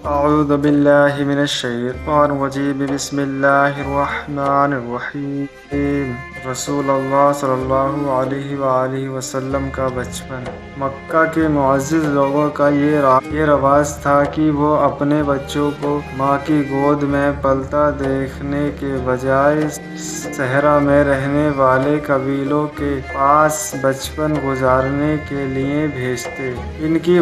اعوذ باللہ من الشیطان الرجیم بسم اللہ الرحمن الرحیم۔ رسول اللہ صلی اللہ علیہ وآلہ وسلم کا بچپن۔ مکہ کے معزز لوگوں کا یہ رواج تھا کہ وہ اپنے بچوں کو ماں کی گود میں پلتا دیکھنے کے بجائے صحرا میں رہنے والے قبیلوں کے پاس بچپن گزارنے کے لیے بھیجتے۔ اس کی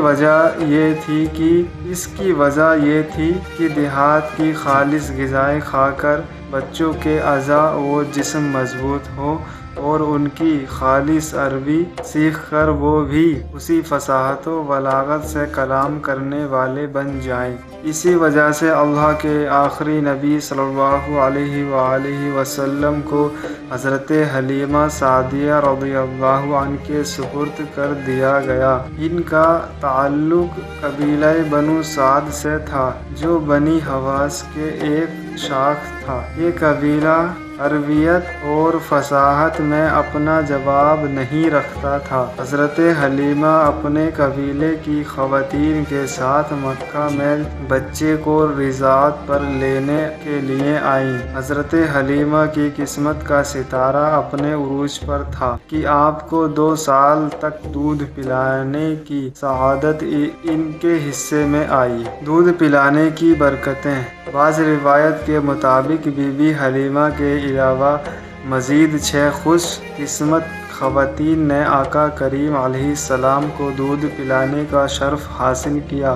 وجہ یہ تھی کہ دیہات کی خالص غذائیں کھا کر بچوں کے اعضاء و جسم مضبوط ہوں اور ان کی خالص عربی سیکھ کر وہ بھی اسی فصاحت و بلاغت سے کلام کرنے والے بن جائیں۔ اسی وجہ سے اللہ کے آخری نبی صلی اللہ علیہ وآلہ وسلم کو حضرت حلیمہ سعدیہ رضی اللہ عنہ کے سپرد کر دیا گیا۔ ان کا تعلق قبیلہ بنو سعد سے تھا جو بنی حواس کے ایک شاخ تھا۔ یہ قبیلہ عربیت اور فصاحت میں اپنا جواب نہیں رکھتا تھا۔ حضرت حلیمہ اپنے قبیلے کی خواتین کے ساتھ مکہ میں بچے کو رضاعت پر لینے کے لیے آئیں۔ حضرت حلیمہ کی قسمت کا ستارہ اپنے عروج پر تھا کہ آپ کو 2 سال تک دودھ پلانے کی سعادت ان کے حصے میں آئی۔ دودھ پلانے کی برکتیں۔ بعض روایت کے مطابق بی بی حلیمہ کے علاوہ مزید 6 خوش قسمت خواتین نے آقا کریم علیہ السلام کو دودھ پلانے کا شرف حاصل کیا۔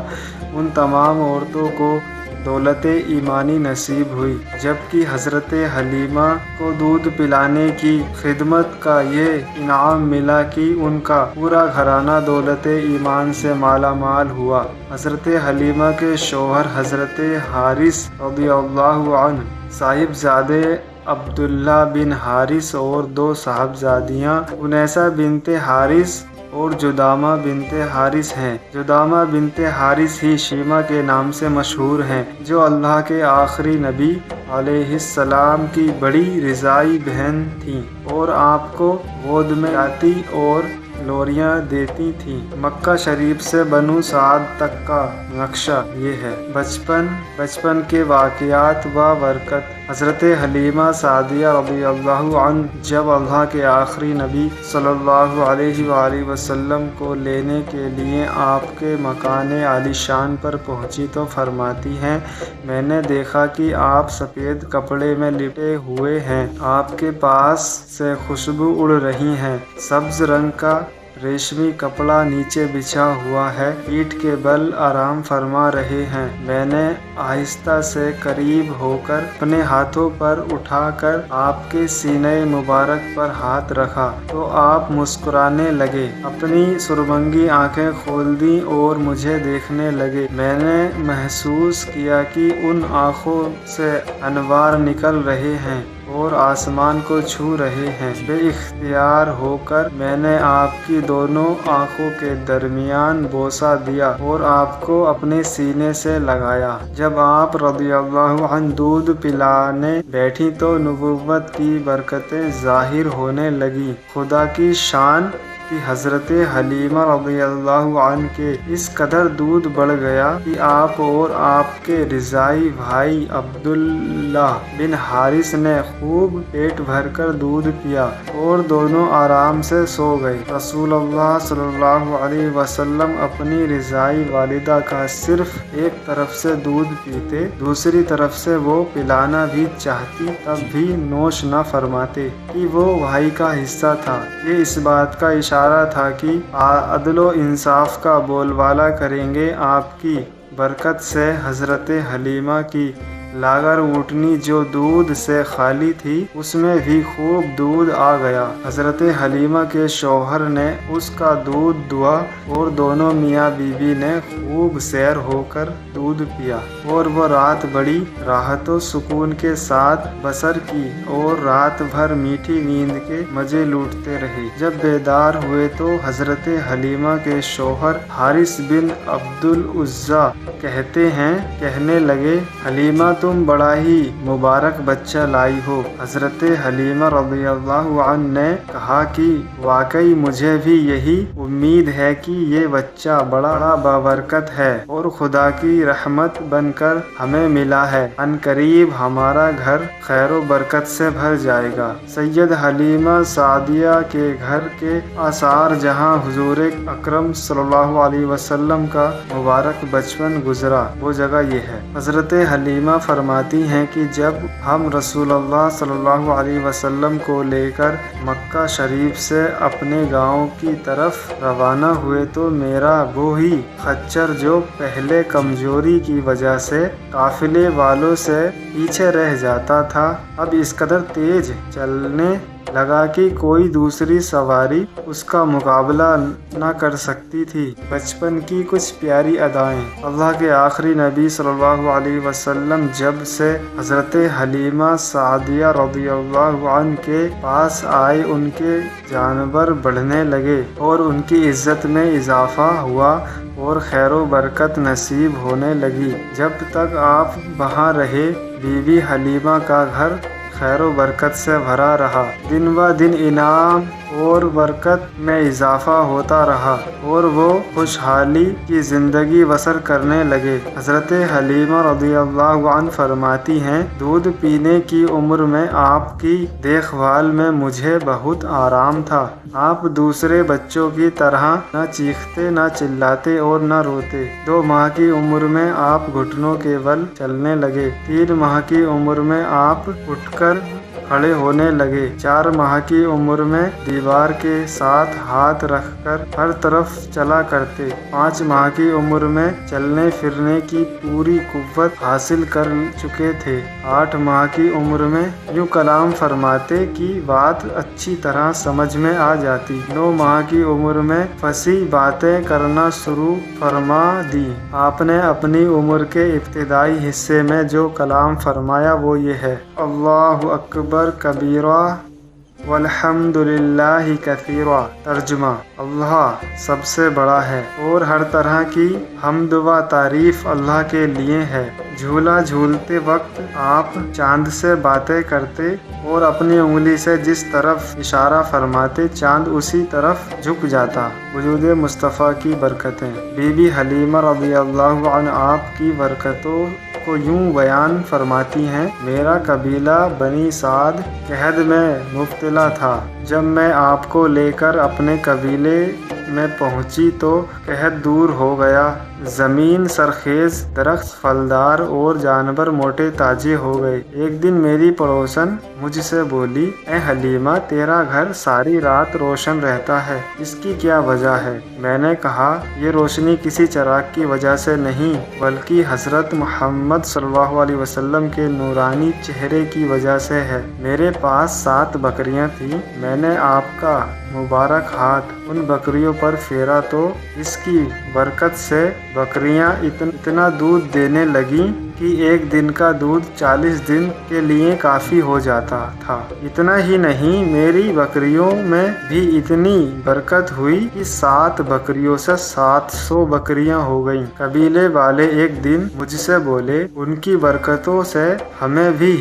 ان تمام عورتوں کو دولت ایمانی نصیب ہوئی، جبکہ حضرت حلیمہ کو دودھ پلانے کی خدمت کا یہ انعام ملا کہ ان کا پورا گھرانہ دولت ایمان سے مالا مال ہوا۔ حضرت حلیمہ کے شوہر حضرت حارث رضی اللہ عنہ، صاحبزادے عبداللہ بن حارث اور 2 صاحبزادیاں انیسہ بنت حارث اور جدامہ بنت حارث ہیں۔ جدامہ بنت حارث ہی شیمہ کے نام سے مشہور ہیں، جو اللہ کے آخری نبی علیہ السلام کی بڑی رضاعی بہن تھیں اور آپ کو گود میں لاتی اور لوریاں دیتی تھیں۔ مکہ شریف سے بنو سعد تک کا نقشہ یہ ہے۔ بچپن کے واقعات و برکت۔ حضرت حلیمہ سعدیہ رضی اللہ عنہ جب اللہ کے آخری نبی صلی اللہ علیہ وآلہ وسلم کو لینے کے لیے آپ کے مکان عالی شان پر پہنچی تو فرماتی ہیں، میں نے دیکھا کہ آپ سفید کپڑے میں لپٹے ہوئے ہیں، آپ کے پاس سے خوشبو اڑ رہی ہے، سبز رنگ کا ریشمی کپڑا نیچے بچھا ہوا ہے، پیٹھ کے بل آرام فرما رہے ہیں۔ میں نے آہستہ سے قریب ہو کر اپنے ہاتھوں پر اٹھا کر آپ کے سینے مبارک پر ہاتھ رکھا تو آپ مسکرانے لگے، اپنی سرمنگی آنکھیں کھول دیں اور مجھے دیکھنے لگے۔ میں نے محسوس کیا کہ ان آنکھوں سے انوار نکل رہے ہیں اور آسمان کو چھو رہے ہیں۔ بے اختیار ہو کر میں نے آپ کی دونوں آنکھوں کے درمیان بوسہ دیا اور آپ کو اپنے سینے سے لگایا۔ جب آپ رضی اللہ عنہ دودھ پلانے بیٹھی تو نبوت کی برکتیں ظاہر ہونے لگیں۔ خدا کی شان کہ حضرت حلیمہ رضی اللہ عنہ کے اس قدر دودھ بڑھ گیا کہ آپ اور آپ کے رضاعی بھائی عبداللہ بن حارث نے خوب پیٹ بھر کر دودھ پیا اور دونوں آرام سے سو گئے۔ رسول اللہ صلی اللہ علیہ وسلم اپنی رضاعی والدہ کا صرف ایک طرف سے دودھ پیتے، دوسری طرف سے وہ پلانا بھی چاہتی تب بھی نوش نہ فرماتے کہ وہ بھائی کا حصہ تھا۔ یہ اس بات کا اشارہ تھا کہ عدل و انصاف کا بول بالا کریں گے۔ آپ کی برکت سے حضرت حلیمہ کی لاغر اونٹنی جو دودھ سے خالی تھی اس میں بھی خوب دودھ آ گیا۔ حضرت حلیمہ کے شوہر نے اس کا دودھ دھوا اور دونوں میاں بیوی نے خوب سیر ہو کر دودھ پیا اور وہ رات بڑی راحت و سکون کے ساتھ بسر کی اور رات بھر میٹھی نیند کے مزے لوٹتے رہے۔ جب بیدار ہوئے تو حضرت حلیمہ کے شوہر حارث بن عبد العزیٰ کہنے لگے، حلیمہ तुम बड़ा ही मुबारक बच्चा लाई हो। हजरत हलीमा रज़ी अल्लाह अन्हा ने कहा कि वाकई मुझे भी यही उम्मीद है कि ये बच्चा बड़ा बाबरकत है और खुदा की रहमत बनकर हमें मिला है। अनकरीब हमारा घर खैर बरकत से भर जाएगा। सैयद हलीमा सादिया के घर के आसार जहाँ हुजूर अकरम सल्लल्लाहु अलैहि वसल्लम का मुबारक बचपन गुजरा, वो जगह ये है। हजरत हलीमा फरमाती हैं कि जब हम रसूलुल्लाह सल्लल्लाहु अलैहि वसल्लम को लेकर मक्का शरीफ से अपने गांव की तरफ रवाना हुए तो मेरा वो ही खच्चर जो पहले कमजोरी की वजह से काफिले वालों से पीछे रह जाता था, अब इस कदर तेज चलने लगा कि कोई दूसरी सवारी उसका मुकाबला न कर सकती थी। बचपन की कुछ प्यारी अदाएं। अल्लाह के आखिरी नबी सल्लल्लाहु अलैहि वसल्लम जब से हजरत हलीमा सादिया रज़ियल्लाहु अन्हा के पास आए, उनके जानवर बढ़ने लगे और उनकी इज्जत में इजाफा हुआ और खैर बरकत नसीब होने लगी। जब तक आप वहाँ रहे, बीवी हलीमा का घर खैर बरकत से भरा रहा। दिन ब दिन इनाम और बरकत में इजाफा होता रहा और वो खुशहाली की ज़िंदगी बसर करने लगे। हज़रत हलीमा रज़ियल्लाहु अन्हा फरमाती हैं, दूध पीने की उम्र में आपकी देखभाल में मुझे बहुत आराम था। आप दूसरे बच्चों की तरह न चीखते, न चिल्लाते और न रोते। 2 माह की उम्र में आप घुटनों के बल चलने लगे। 3 माह की उम्र में आप उठकर खड़े होने लगे। 4 माह की उम्र में दीवार के साथ हाथ रखकर हर तरफ चला करते। 5 माह की उम्र में चलने फिरने की पूरी कुव्वत हासिल कर चुके थे। 8 माह की उम्र में यूं कलाम फरमाते कि बात अच्छी तरह समझ में आ जाती। 9 माह की उम्र में फसी बातें करना शुरू फरमा दी। आपने अपनी उम्र के इब्तिदाई हिस्से में जो कलाम फरमाया वो ये है, अल्लाहु अकबर कबीरा वल्हम्दुलिल्लाहि कसीरा। तर्जुमा, अल्लाह सबसे बड़ा है और हर तरह की हम्द व तारीफ अल्लाह के लिए है। झूला झूलते वक्त आप चांद से बातें करते और अपनी उंगली से जिस तरफ इशारा फरमाते, चांद उसी तरफ झुक जाता। वजूद मुस्तफ़ा की बरकतें। बीबी हलीमा रज़ियल्लाहु अन्हा आपकी बरकतों को यूं बयान फरमाती हैं, मेरा कबीला बनी साद कहद में मुब्तला था। जब मैं आपको लेकर अपने कबीले में पहुंची तो कहद दूर हो गया। ज़मीन सरखेज, दरख्त फलदार और जानवर मोटे ताजे हो गए। एक दिन मेरी पड़ोसन मुझसे बोली, ए हलीमा, तेरा घर सारी रात रोशन रहता है, इसकी क्या वजह है? मैंने कहा, ये रोशनी किसी चिराग की वजह से नहीं बल्कि हज़रत मोहम्मद सल्लल्लाहु अलैहि वसल्लम के नूरानी चेहरे की वजह से है। मेरे पास 7 बकरियां थीं। मैंने आपका मुबारक हाथ उन बकरियों पर फेरा तो इसकी बरकत से बकरियां इतना दूध देने लगी कि एक दिन का दूध 40 दिन के लिए काफ़ी हो जाता था। इतना ही नहीं, मेरी बकरियों में भी इतनी बरकत हुई कि 7 बकरियों से 700 बकरियां हो गईं। कबीले वाले एक दिन मुझसे बोले, उनकी बरकतों से हमें भी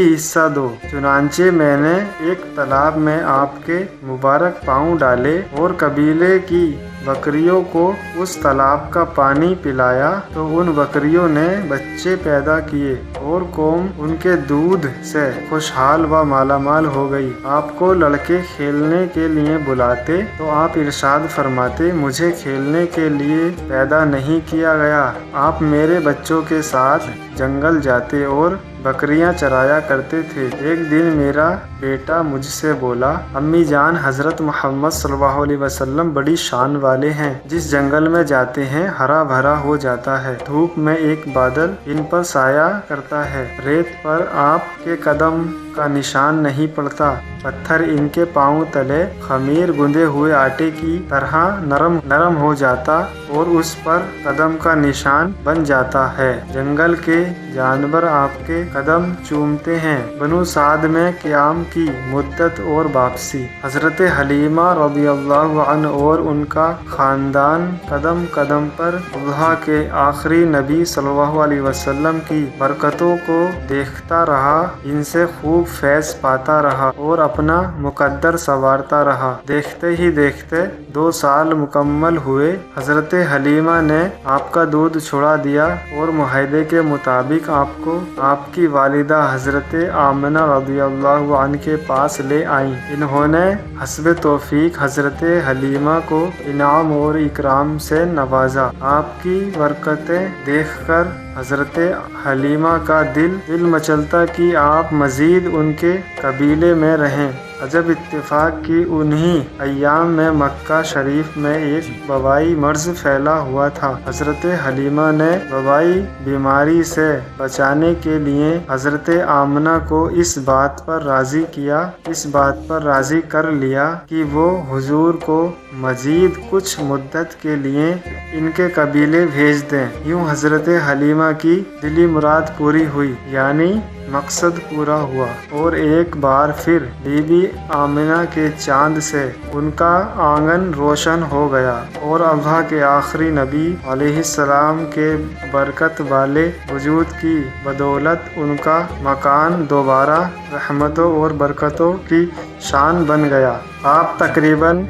हिस्सा दो। चुनांचे मैंने एक तालाब में आपके मुबारक पाँव डाले और कबीले की बकरियों को उस तालाब का पानी पिलाया तो उन बकरियों ने बच्चे पैदा किए और कौम उनके दूध से खुशहाल व मालामाल हो गई। आपको लड़के खेलने के लिए बुलाते तो आप इरशाद फरमाते, मुझे खेलने के लिए पैदा नहीं किया गया। आप मेरे बच्चों के साथ जंगल जाते और बकरियां चराया करते थे। एक दिन मेरा बेटा मुझसे बोला, अम्मी जान, हज़रत मोहम्मद सल्लल्लाहु अलैहि वसल्लम बड़ी शान वाले हैं। जिस जंगल में जाते हैं हरा भरा हो जाता है। धूप में एक बादल इन पर साया करता है। रेत पर आपके कदम का निशान नहीं पड़ता। पत्थर इनके पांव तले खमीर गूंदे हुए आटे की तरह नरम हो जाता और उस पर कदम का निशान बन जाता है। जंगल के जानवर आपके कदम चूमते हैं। बनु साद में क़याम की मुद्दत और वापसी। हज़रत हलीमा रज़ियल्लाहु अन्हा और उनका ख़ानदान कदम कदम पर अल्लाह के आखिरी नबी सल्लल्लाहु अलैहि वसल्लम की बरकतों को देखता रहा, इनसे खूब फैज़ पाता रहा और अपना मुकद्दर संवारता रहा। देखते ही देखते 2 साल मुकम्मल हुए। हज़रत हलीमा ने आपका दूध छुड़ा दिया और मुआहदे के मुताबिक आपको आपकी वालिदा हज़रत आमिना रज़ियल्लाहु अन्हा के पास ले आईं। इन्होंने हस्ब तौफीक हज़रत हलीमा को इनाम और इकराम से नवाजा। आपकी बरकतें देखकर हज़रत हलीमा का दिल मचलता कि आप मज़ीद उनके कबीले में रहें। अजब इत्तेफाक कि उन्हीं अय्याम में मक्का शरीफ में एक वबाई मर्ज फैला हुआ था। हज़रत हलीमा ने वबाई बीमारी से बचाने के लिए हज़रत आमना को इस बात पर राज़ी कर लिया कि वो हुजूर को मज़ीद कुछ मुद्दत के लिए इनके कबीले भेज दें। यूँ हज़रत हलीमा की दिली मुराद पूरी हुई, यानी मकसद पूरा हुआ और एक बार फिर बीबी आमिना के चांद से उनका आंगन रोशन हो गया और अल्लाह के आखिरी नबी अलैहिस्सलाम के बरकत वाले वजूद की बदौलत उनका मकान दोबारा रहमतों और बरकतों की शान बन गया। आप तकरीबन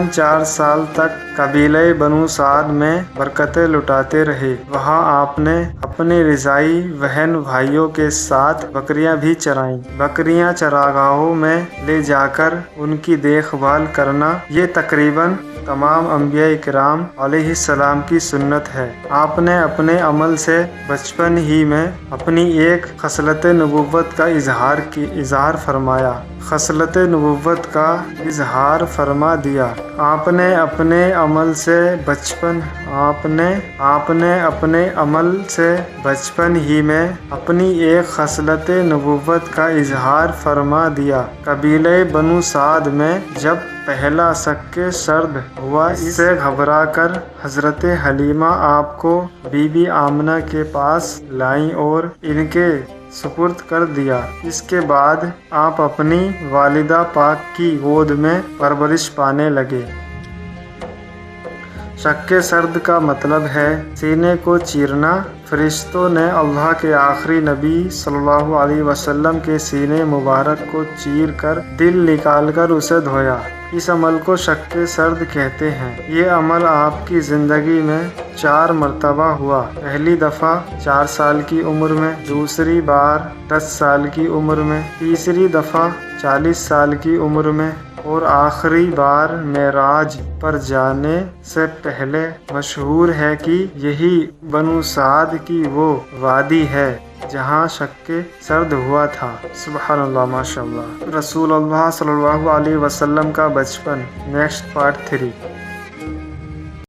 4 साल तक कबीले बनु साद में बरकतें लुटाते रहे। वहाँ आपने अपने रिजाई बहन भाइयों के साथ बकरियां भी चराईं। बकरियां चरागाहों में ले जाकर उनकी देखभाल करना ये तकरीबन तमाम अंबिया इकराम अलैहिस्सलाम की सुन्नत है। आपने अपने अमल से बचपन ही में अपनी एक खसलत नबुव्वत का इजहार फरमा दिया। आपने अपने अमल से बचपन ही में अपनी एक खसलत नबुव्वत का इजहार फरमा दिया। कबीले बनु साद में जब पहला शक्के सर्द हुआ, इससे घबराकर हज़रत हलीमा आपको बीबी आमना के पास लाईं और इनके सुपुर्द कर दिया। इसके बाद आप अपनी वालिदा पाक की गोद में परवरिश पाने लगे। शक्के सर्द का मतलब है सीने को चीरना। फरिश्तों ने अल्लाह के आखिरी नबी सल्लल्लाहु अलैहि वसल्लम के सीने मुबारक को चीर कर दिल निकालकर उसे धोया। इस अमल को शक्के सर्द कहते हैं। ये अमल आपकी ज़िंदगी में 4 मरतबा हुआ। पहली दफ़ा 4 साल की उम्र में, दूसरी बार 10 साल की उम्र में, तीसरी दफ़ा 40 साल की उम्र में और आखिरी बार मेराज पर जाने से पहले। मशहूर है कि यही बनु साद की वो वादी है जहाँ शक्के सर्द हुआ था। सुबहानल्लाह, माशाअल्लाह। रसूलुल्लाह सल्लल्लाहु अलैहि वसल्लम का बचपन, नेक्स्ट पार्ट 3।